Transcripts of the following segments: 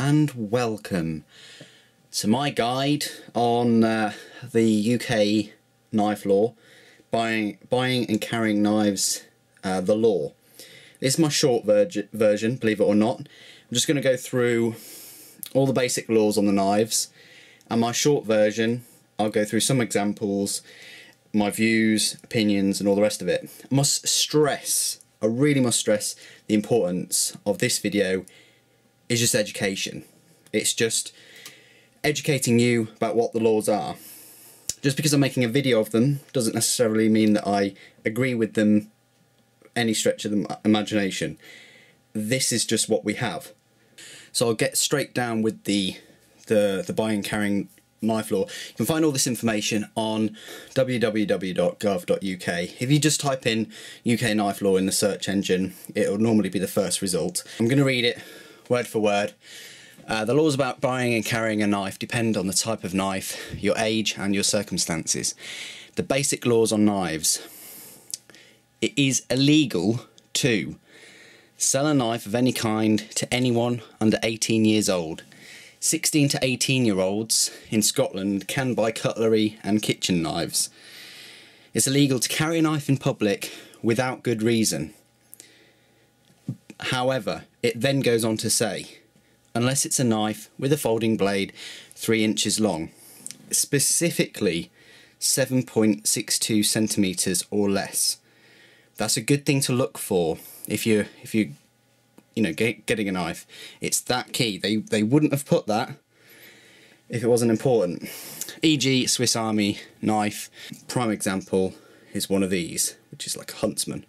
and welcome to my guide on the UK knife law, buying and carrying knives, the law. This is my short version, believe it or not. I'm just going to go through all the basic laws on the knives, and my short version I'll go through some examples, my views, opinions and all the rest of it. I really must stress the importance of this video is just education. It's just educating you about what the laws are. Just because I'm making a video of them doesn't necessarily mean that I agree with them any stretch of the imagination. This is just what we have. So I'll get straight down with the buying and carrying knife law. You can find all this information on www.gov.uk. If you just type in UK knife law in the search engine, it'll normally be the first result. I'm going to read it word for word. The laws about buying and carrying a knife depend on the type of knife, your age and your circumstances. The basic laws on knives. It is illegal to sell a knife of any kind to anyone under 18 years old. 16 to 18-year-olds in Scotland can buy cutlery and kitchen knives. It's illegal to carry a knife in public without good reason. However, it then goes on to say, unless it's a knife with a folding blade 3 inches long, specifically 7.62 centimetres or less. That's a good thing to look for if you getting a knife. It's that key. They wouldn't have put that if it wasn't important. E.g. Swiss Army knife. Prime example is one of these, which is like a huntsman.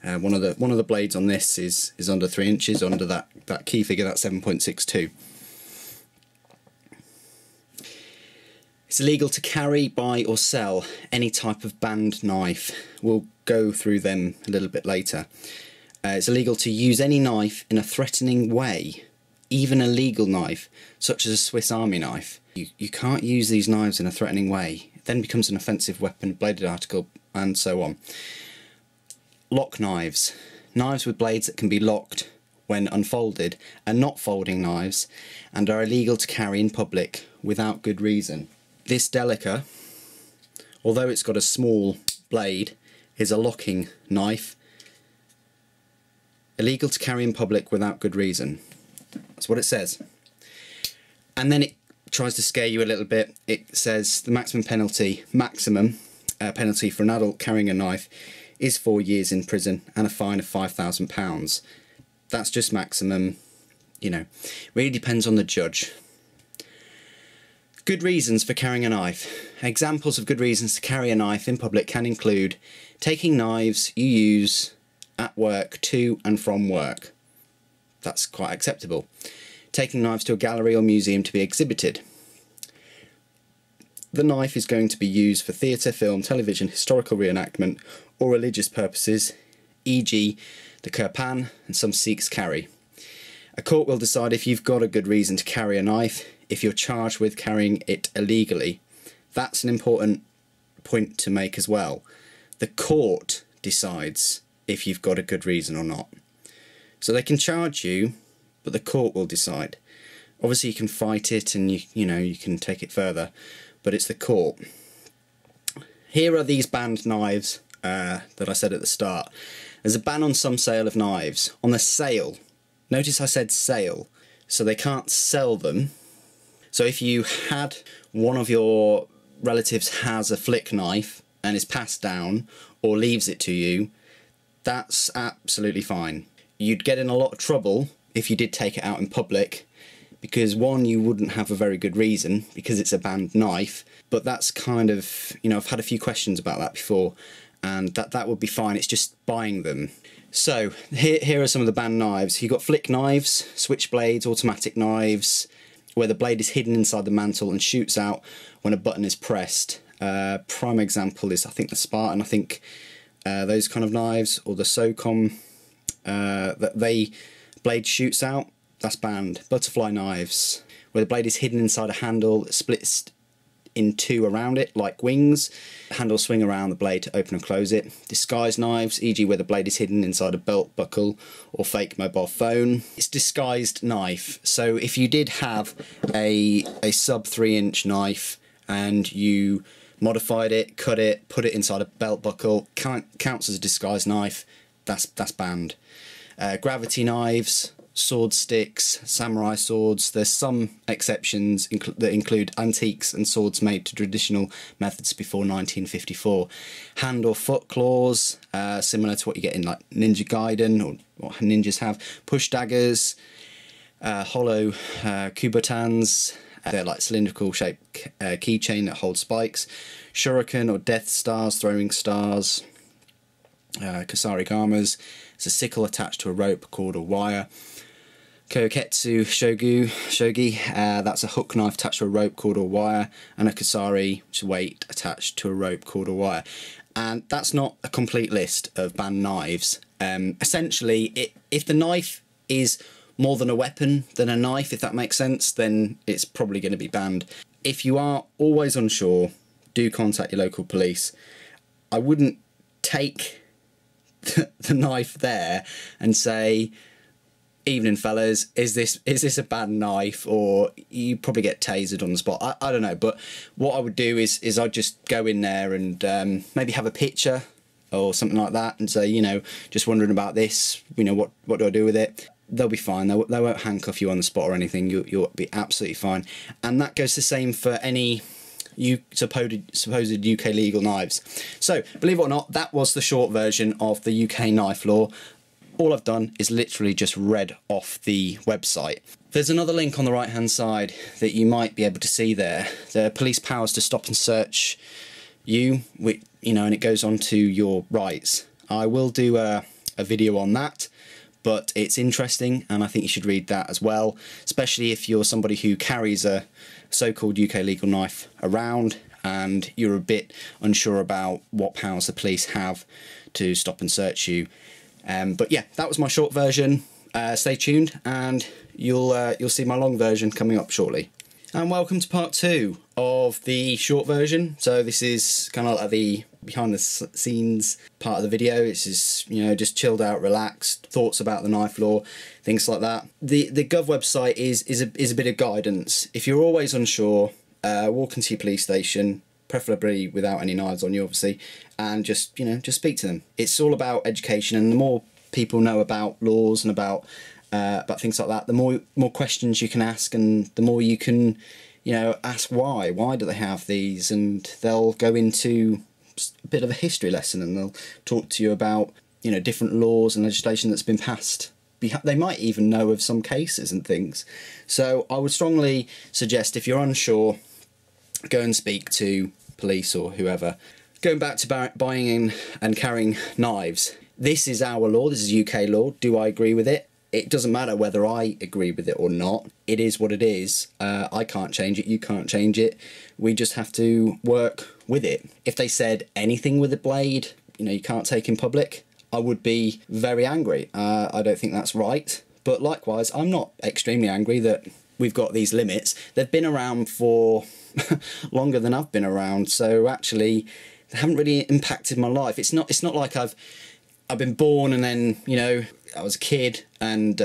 One of the blades on this is under 3 inches, under that key figure, that's 7.62. It's illegal to carry, buy or sell any type of band knife. We'll go through them a little bit later. It's illegal to use any knife in a threatening way, even a legal knife, such as a Swiss Army knife. You can't use these knives in a threatening way. It then becomes an offensive weapon, bladed article, and so on. Lock knives. Knives with blades that can be locked when unfolded are not folding knives and are illegal to carry in public without good reason. This Delica, although it's got a small blade, is a locking knife. Illegal to carry in public without good reason. That's what it says. And then it tries to scare you a little bit. It says the maximum penalty for an adult carrying a knife is 4 years in prison and a fine of £5,000. That's just maximum, really depends on the judge. Good reasons for carrying a knife. Examples of good reasons to carry a knife in public can include taking knives you use at work to and from work. That's quite acceptable. Taking knives to a gallery or museum to be exhibited. The knife is going to be used for theatre, film, television, historical reenactment or religious purposes, e.g. the Kirpan and some Sikhs carry. A court will decide if you've got a good reason to carry a knife if you're charged with carrying it illegally. That's an important point to make as well. The court decides if you've got a good reason or not. So they can charge you, but the court will decide. Obviously you can fight it and you can take it further, but it's the court. Here are these banned knives that I said at the start. There's a ban on some sale of knives. On the sale, notice I said sale, so they can't sell them. So if you had one of your relatives has a flick knife and is passed down or leaves it to you, that's absolutely fine. You'd get in a lot of trouble if you did take it out in public because one, you wouldn't have a very good reason because it's a banned knife, but that's kind of, I've had a few questions about that before, and that would be fine. It's just buying them. So here are some of the banned knives. You've got flick knives, switchblades, automatic knives, where the blade is hidden inside the mantle and shoots out when a button is pressed. Prime example is, I think, the Spartan. I think those kind of knives, or the SOCOM, that blade shoots out, that's banned. Butterfly knives, where the blade is hidden inside a handle that splits in two around it, like wings. Handles swing around the blade to open and close it. Disguise knives, e.g. where the blade is hidden inside a belt buckle or fake mobile phone. It's disguised knife. So if you did have a sub 3-inch knife and you modified it, cut it, put it inside a belt buckle, counts as a disguised knife, that's banned. Gravity knives, sword sticks, samurai swords. There's some exceptions that include antiques and swords made to traditional methods before 1954. Hand or foot claws, similar to what you get in like Ninja Gaiden or what ninjas have. Push daggers, hollow kubotans. They're like cylindrical shaped keychain that holds spikes. Shuriken or Death Stars, throwing stars. Kasarigamas. It's a sickle attached to a rope, cord or wire. Koketsu shogi, that's a hook knife attached to a rope, cord or wire. And a kasari, which is weight attached to a rope, cord or wire. And that's not a complete list of banned knives. Essentially, if the knife is more than a weapon than a knife, if that makes sense, then it's probably going to be banned. If you are always unsure, do contact your local police. I wouldn't take the knife there and say, evening fellas, is this a bad knife? Or you probably get tasered on the spot. I don't know, but what I would do is I'd just go in there and maybe have a picture or something like that and say, you know, just wondering about this, you know, what do I do with it? They'll be fine. They won't handcuff you on the spot or anything. You'll be absolutely fine. And that goes the same for any supposed UK legal knives. So, believe it or not, that was the short version of the UK knife law. All I've done is literally just read off the website. There's another link on the right hand side that you might be able to see there. The police powers to stop and search you, you know, and it goes on to your rights. I will do a video on that, but it's interesting and I think you should read that as well, especially if you're somebody who carries a so-called UK legal knife around and you're a bit unsure about what powers the police have to stop and search you. But yeah, that was my short version. Stay tuned and you'll see my long version coming up shortly. And welcome to part 2 of the short version. So this is kind of like the behind the scenes part of the video. It's just, you know, just chilled out, relaxed, thoughts about the knife law, things like that. The Gov website is a bit of guidance. If you're always unsure, walk into your police station, preferably without any knives on you, obviously, and just, you know, just speak to them. It's all about education, and the more people know about laws and about things like that, the more questions you can ask, and the more you can, you know, ask why do they have these, and they'll go into a bit of a history lesson and they'll talk to you about, you know, different laws and legislation that's been passed. They might even know of some cases and things. So I would strongly suggest, if you're unsure, go and speak to police or whoever. Going back to buying and carrying knives, this is our law, this is UK law. Do I agree with it? It doesn't matter whether I agree with it or not. It is what it is. I can't change it, you can't change it. We just have to work with it. If they said anything with a blade, you know, you can't take in public, I would be very angry. I don't think that's right. But likewise, I'm not extremely angry that we've got these limits. They've been around for longer than I've been around, so actually they haven't really impacted my life. It's not like I've been born and then, you know, I was a kid and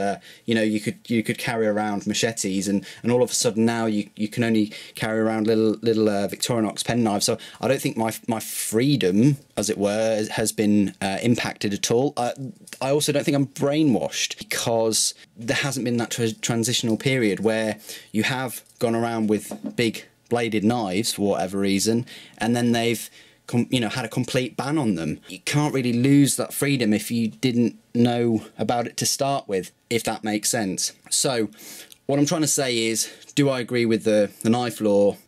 you know, you could carry around machetes and all of a sudden now you can only carry around little Victorinox pen knives. So I don't think my freedom, as it were, has been impacted at all. I also don't think I'm brainwashed, because there hasn't been that transitional period where you have gone around with big bladed knives for whatever reason, and then they've you know, had a complete ban on them. You can't really lose that freedom if you didn't know about it to start with, if that makes sense. So what I'm trying to say is, do I agree with the knife law?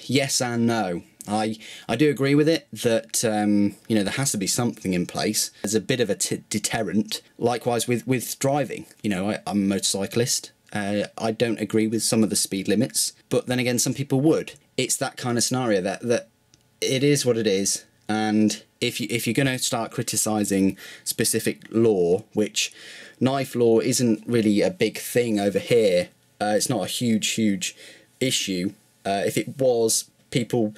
Yes and no. I do agree with it that you know, there has to be something in place as a bit of a deterrent. Likewise with driving. You know, I'm a motorcyclist. I don't agree with some of the speed limits, but then again, some people would. It's that kind of scenario that it is what it is, and if you're going to start criticising specific law, which knife law isn't really a big thing over here, it's not a huge issue. If it was, people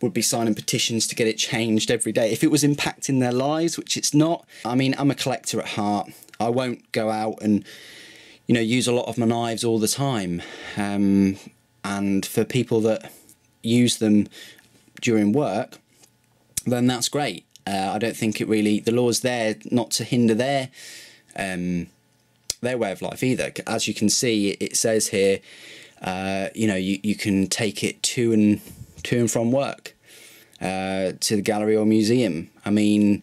would be signing petitions to get it changed every day if it was impacting their lives, which it's not. I mean, I'm a collector at heart. I won't go out and, you know, use a lot of my knives all the time. And for people that use them during work, then that's great. I don't think it really, the law's there not to hinder their way of life either. As you can see, it says here, you know, you can take it to and from work, to the gallery or museum. I mean,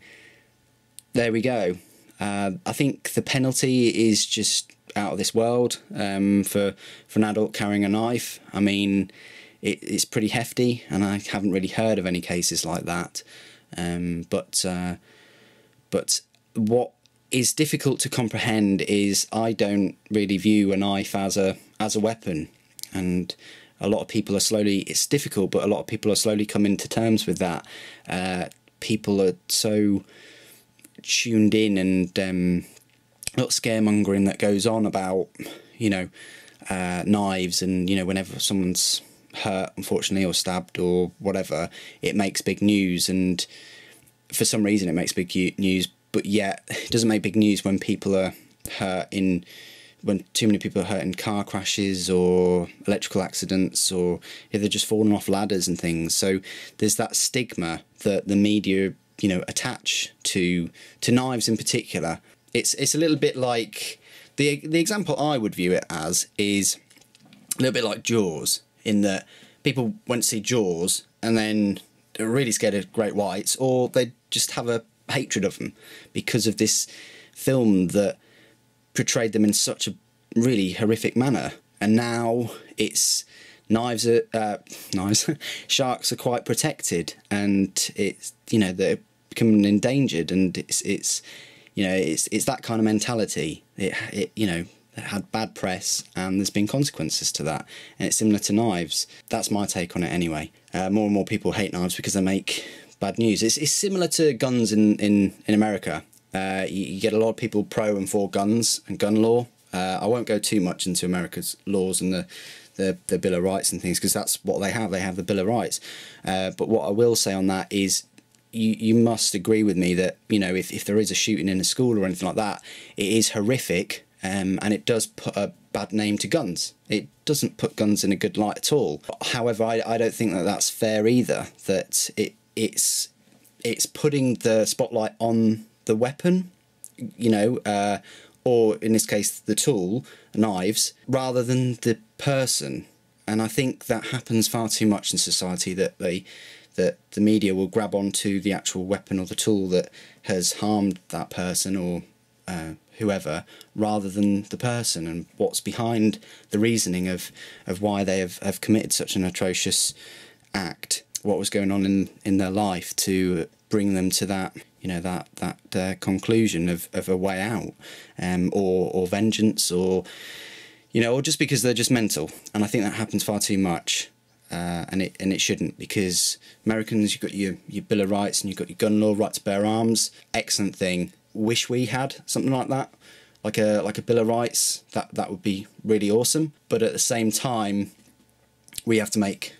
there we go. I think the penalty is just out of this world for an adult carrying a knife. I mean, it's pretty hefty, and I haven't really heard of any cases like that. But what is difficult to comprehend is I don't really view a knife as a weapon, and a lot of people are slowly, it's difficult, but a lot of people are slowly coming to terms with that. People are so tuned in, and a lot of scaremongering that goes on about, you know, knives, and, you know, whenever someone's hurt, unfortunately, or stabbed or whatever, it makes big news, and for some reason it makes big news, but yet it doesn't make big news when people are hurt when too many people are hurt in car crashes or electrical accidents, or if they're just falling off ladders and things. So there's that stigma that the media, you know, attach to knives in particular. It's a little bit like, the example I would view it as is a little bit like Jaws, in that people went to see Jaws and then they're really scared of great whites, or they just have a hatred of them because of this film that portrayed them in such a really horrific manner. And now it's sharks are quite protected, and it's, you know, they're becoming endangered, and it's you know, it's that kind of mentality. It you know, it had bad press, and there's been consequences to that, and it's similar to knives. That's my take on it anyway. More and more people hate knives because they make bad news. It's similar to guns in America. You get a lot of people pro and for guns and gun law. I won't go too much into America's laws and the Bill of Rights and things, because that's what they have. They have the Bill of Rights. But what I will say on that is, you must agree with me that, you know, if there is a shooting in a school or anything like that, it is horrific, and it does put a bad name to guns. It doesn't put guns in a good light at all. However, I don't think that that's fair either, that it's putting the spotlight on the weapon, you know, or in this case the tool, knives, rather than the person. And I think that happens far too much in society, that the media will grab onto the actual weapon or the tool that has harmed that person or whoever, rather than the person and what's behind the reasoning of why they have committed such an atrocious act, what was going on in their life to bring them to that, you know, that conclusion of a way out, or vengeance, or, you know, or just because they're just mental. And I think that happens far too much, and it shouldn't, because Americans, you've got your Bill of Rights and you've got your gun law, right to bear arms, excellent thing. Wish we had something like that, like a Bill of Rights. That would be really awesome. But at the same time, we have to make,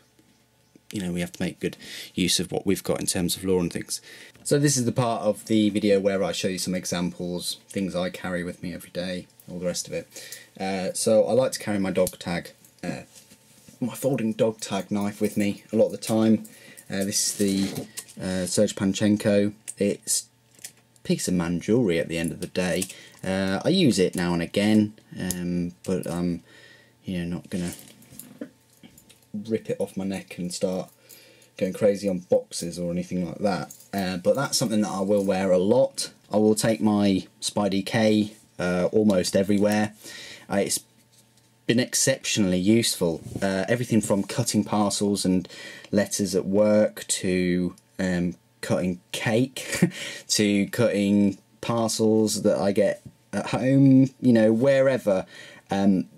you know, we have to make good use of what we've got in terms of law and things. So this is the part of the video where I show you some examples, things I carry with me every day, all the rest of it. So I like to carry my dog tag, my folding dog tag knife with me a lot of the time. This is the Serge Panchenko. It's a piece of man jewellery at the end of the day. I use it now and again, but I'm, you know, not gonna rip it off my neck and start going crazy on boxes or anything like that. But that's something that I will wear a lot. I will take my Spidey K almost everywhere. It's been exceptionally useful. Everything from cutting parcels and letters at work, to cutting cake, to cutting parcels that I get at home, you know, wherever. And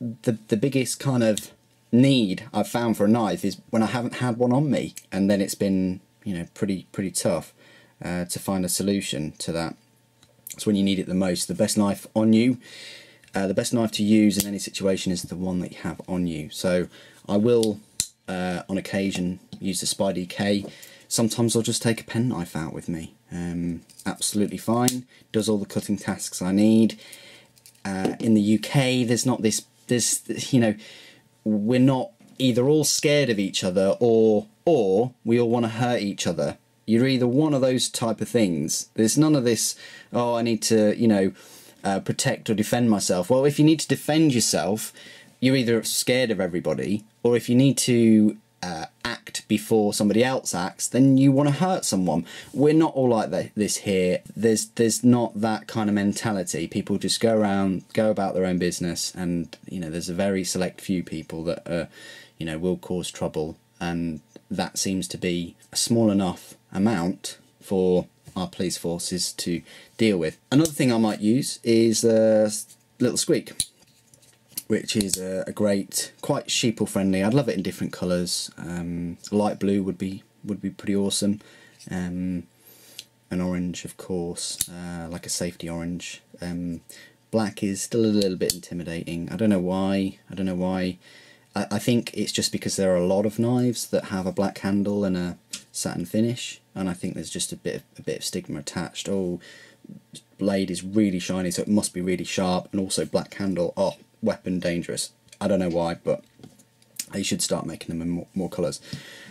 the biggest kind of need I've found for a knife is when I haven't had one on me, and then it's been, you know, pretty tough to find a solution to that. It's when you need it the most. The best knife on you, the best knife to use in any situation is the one that you have on you. So I will on occasion use the Spidey K. Sometimes I'll just take a penknife out with me. Absolutely fine. Does all the cutting tasks I need. In the UK, there's not this, you know, we're not either all scared of each other or we all want to hurt each other. You're either one of those type of things. There's none of this, oh, I need to, you know, protect or defend myself. Well, if you need to defend yourself, you're either scared of everybody, or if you need to act before somebody else acts, then you want to hurt someone. We're not all like this here. There's not that kind of mentality. People just go about their own business, and you know, there's a very select few people that you know, will cause trouble, and that seems to be a small enough amount for our police forces to deal with. Another thing I might use is little squeak, which is a great, quite sheeple friendly. I'd love it in different colours. Light blue would be pretty awesome. An orange, of course, like a safety orange. Black is still a little bit intimidating. I don't know why. I think it's just because there are a lot of knives that have a black handle and a satin finish, and I think there's just a bit of stigma attached. Oh, blade is really shiny, so it must be really sharp, and also black handle. Oh, weapon dangerous. I don't know why, but they should start making them in more colours.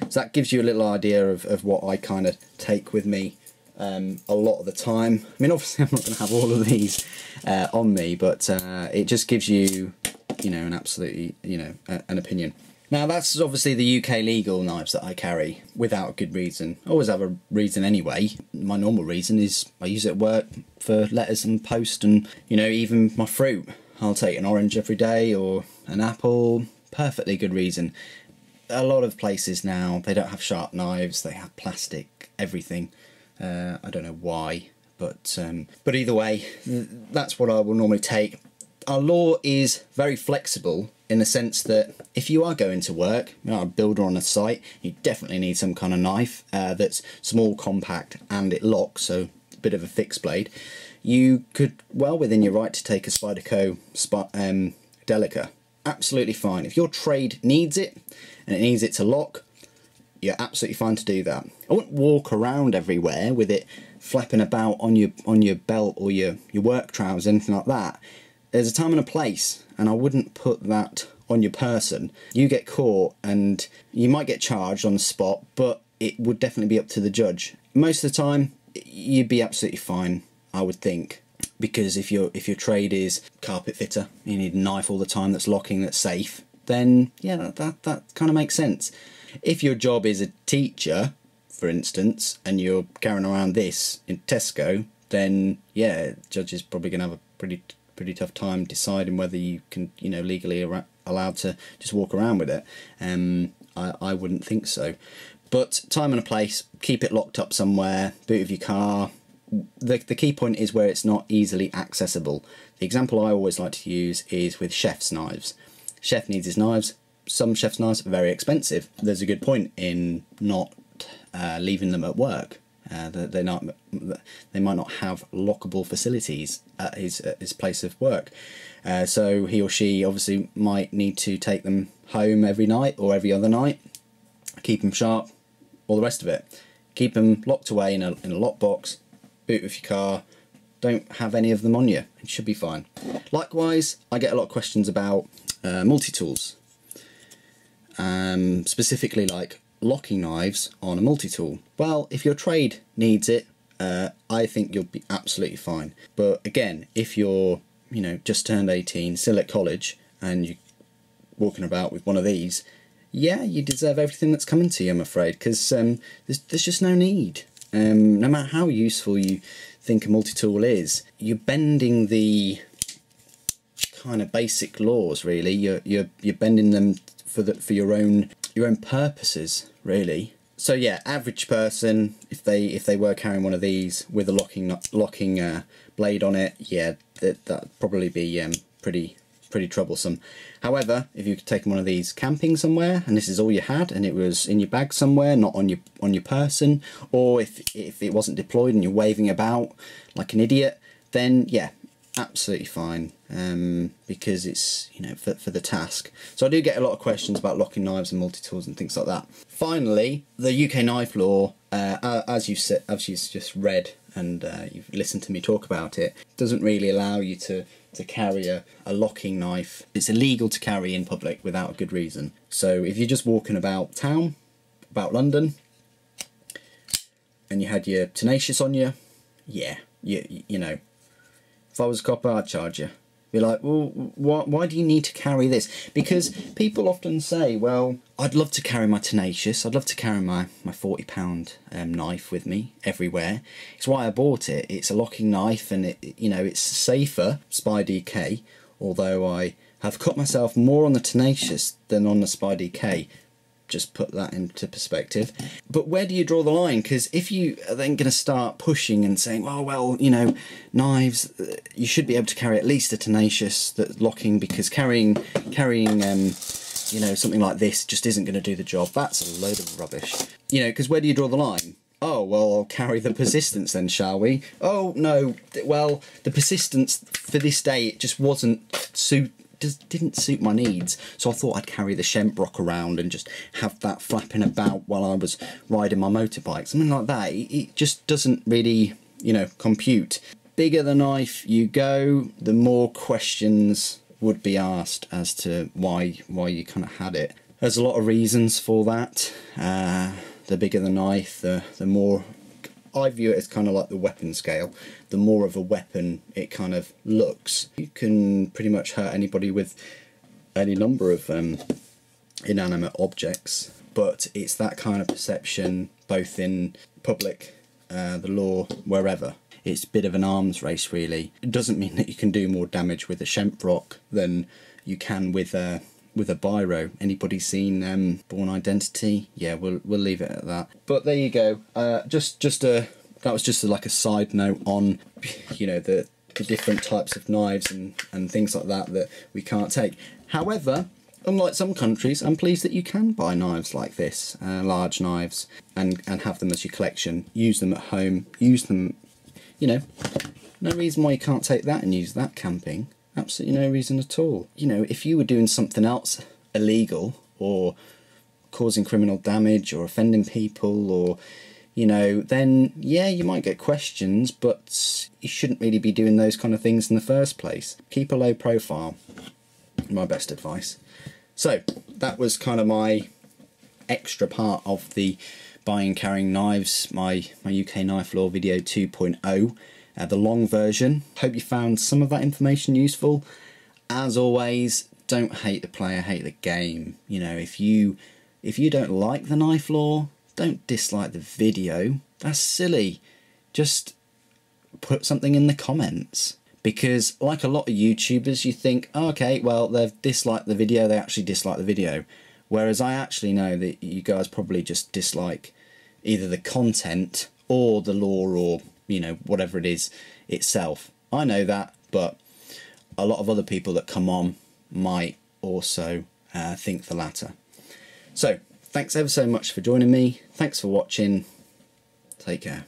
So that gives you a little idea of what I kind of take with me a lot of the time. I mean, obviously I'm not going to have all of these on me, but it just gives you, you know, an absolutely, you know, an opinion. Now that's obviously the UK legal knives that I carry without a good reason. I always have a reason anyway. My normal reason is I use it at work for letters and post, and you know, even my fruit. I'll take an orange every day or an apple. Perfectly good reason. A lot of places now, they don't have sharp knives, they have plastic, everything. I don't know why, but either way, that's what I will normally take. Our law is very flexible in the sense that if you are going to work, you know, a builder on a site, you definitely need some kind of knife that's small, compact, and it locks, so a bit of a fixed blade. You could well within your right to take a Spyderco Delica. Absolutely fine. If your trade needs it and it needs it to lock, you're absolutely fine to do that. I wouldn't walk around everywhere with it flapping about on your belt or your work trousers, anything like that. There's a time and a place, and I wouldn't put that on your person. You get caught and you might get charged on the spot, but it would definitely be up to the judge. Most of the time, you'd be absolutely fine, I would think, because if your trade is carpet fitter, you need a knife all the time that's locking, that's safe, then yeah, that kind of makes sense. If your job is a teacher, for instance, and you're carrying around this in Tesco, then yeah, judge is probably going to have a pretty tough time deciding whether you can, you know, legally allowed to just walk around with it. I wouldn't think so. But time and a place, keep it locked up somewhere, boot of your car. The key point is where it's not easily accessible. The example I always like to use is with chef's knives. Chef needs his knives. Some chef's knives are very expensive. There's a good point in not leaving them at work. They might not have lockable facilities at his place of work. So he or she obviously might need to take them home every night or every other night, keep them sharp, all the rest of it. Keep them locked away in a lockbox, boot of your car, don't have any of them on you, it should be fine. Likewise, I get a lot of questions about multi-tools, specifically like locking knives on a multi-tool. Well, if your trade needs it, I think you'll be absolutely fine. But again, if you're, you know, just turned 18, still at college, and you're walking about with one of these, yeah, you deserve everything that's coming to you, I'm afraid, because there's just no need. No matter how useful you think a multi-tool is, you're bending the kind of basic laws, really. You're bending them for your own purposes, really. So yeah, average person, if they were carrying one of these with a locking blade on it, yeah, that'd probably be pretty troublesome. However, if you've taken one of these camping somewhere and this is all you had and it was in your bag somewhere, not on your person, or if it wasn't deployed and you're waving about like an idiot, then yeah, absolutely fine, because it's, you know, for the task. So I do get a lot of questions about locking knives and multi-tools and things like that. Finally, the UK knife law, as you've just read and you've listened to me talk about it, doesn't really allow you to carry a locking knife. It's illegal to carry in public without a good reason. So if you're just walking about town, about London, and you had your tenacious on you, yeah, you know, if I was a copper, I'd charge you. Be like, well, why do you need to carry this? Because people often say, well, I'd love to carry my tenacious, I'd love to carry my £40 knife with me everywhere. It's why I bought it. It's a locking knife, and it, you know, it's safer, Spy DK, although I have cut myself more on the tenacious than on the Spy DK. Just put that into perspective. But where do you draw the line? Because if you are then going to start pushing and saying, oh well, you know, knives, you should be able to carry at least a tenacious that's locking, because carrying you know, something like this just isn't going to do the job. That's a load of rubbish. You know, because where do you draw the line? Oh, well, I'll carry the persistence then, shall we? Oh no, well, the persistence for this day, it just didn't suit my needs, so I thought I'd carry the Shemprock around and just have that flapping about while I was riding my motorbike, something like that. It just doesn't really, you know, compute. Bigger the knife you go, the more questions would be asked as to why you kind of had it. There's a lot of reasons for that. The bigger the knife, the more, I view it as kind of like the weapon scale. The more of a weapon it kind of looks, you can pretty much hurt anybody with any number of inanimate objects. But it's that kind of perception, both in public, the law, wherever. It's a bit of an arms race, really. It doesn't mean that you can do more damage with a Shemprock than you can with a biro. Anybody seen Born Identity? Yeah, we'll leave it at that. But there you go. That was just like a side note on, you know, the different types of knives and things like that we can't take. However, unlike some countries, I'm pleased that you can buy knives like this, large knives, and have them as your collection. Use them at home. Use them, you know. No reason why you can't take that and use that camping. Absolutely no reason at all. You know, if you were doing something else illegal, or causing criminal damage, or offending people, or, you know, then yeah, you might get questions, but you shouldn't really be doing those kind of things in the first place. Keep a low profile, my best advice. So that was kind of my extra part of the buying carrying knives, my UK knife law video 2.0. The long version. Hope you found some of that information useful. As always, don't hate the player, hate the game. You know, if you don't like the knife law, don't dislike the video. That's silly. Just put something in the comments. Because like a lot of YouTubers, you think, oh, okay, well, they've disliked the video, they actually dislike the video. Whereas I actually know that you guys probably just dislike either the content or the law, or, you know, whatever it is itself. I know that, but a lot of other people that come on might also think the latter. So, thanks ever so much for joining me. Thanks for watching. Take care.